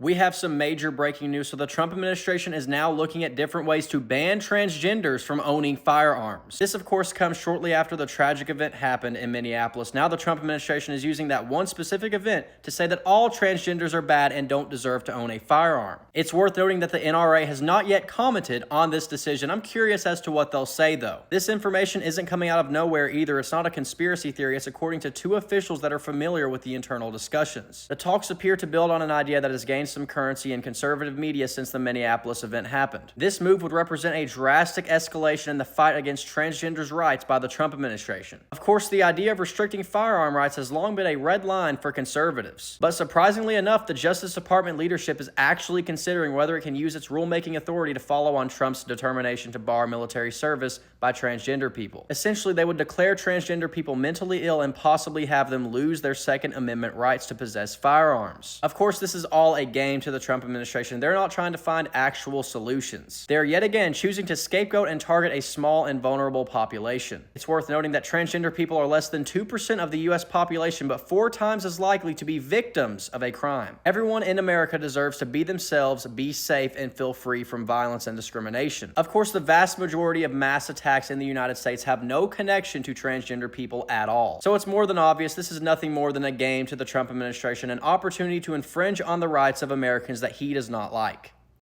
We have some major breaking news. So the Trump administration is now looking at different ways to ban transgenders from owning firearms. This, of course, comes shortly after the tragic event happened in Minneapolis. Now the Trump administration is using that one specific event to say that all transgenders are bad and don't deserve to own a firearm. It's worth noting that the NRA has not yet commented on this decision. I'm curious as to what they'll say, though. This information isn't coming out of nowhere either. It's not a conspiracy theory. It's according to two officials that are familiar with the internal discussions. The talks appear to build on an idea that has gained some currency in conservative media since the Minneapolis event happened. This move would represent a drastic escalation in the fight against transgenders' rights by the Trump administration. Of course, the idea of restricting firearm rights has long been a red line for conservatives. But surprisingly enough, the Justice Department leadership is actually considering whether it can use its rulemaking authority to follow on Trump's determination to bar military service by transgender people. Essentially, they would declare transgender people mentally ill and possibly have them lose their Second Amendment rights to possess firearms. Of course, this is all a game to the Trump administration. They're not trying to find actual solutions. They're yet again choosing to scapegoat and target a small and vulnerable population. It's worth noting that transgender people are less than 2% of the US population, but 4 times as likely to be victims of a crime. Everyone in America deserves to be themselves, be safe, and feel free from violence and discrimination. Of course, the vast majority of mass attacks in the United States have no connection to transgender people at all. So it's more than obvious this is nothing more than a game to the Trump administration, an opportunity to infringe on the rights of Americans that he does not like.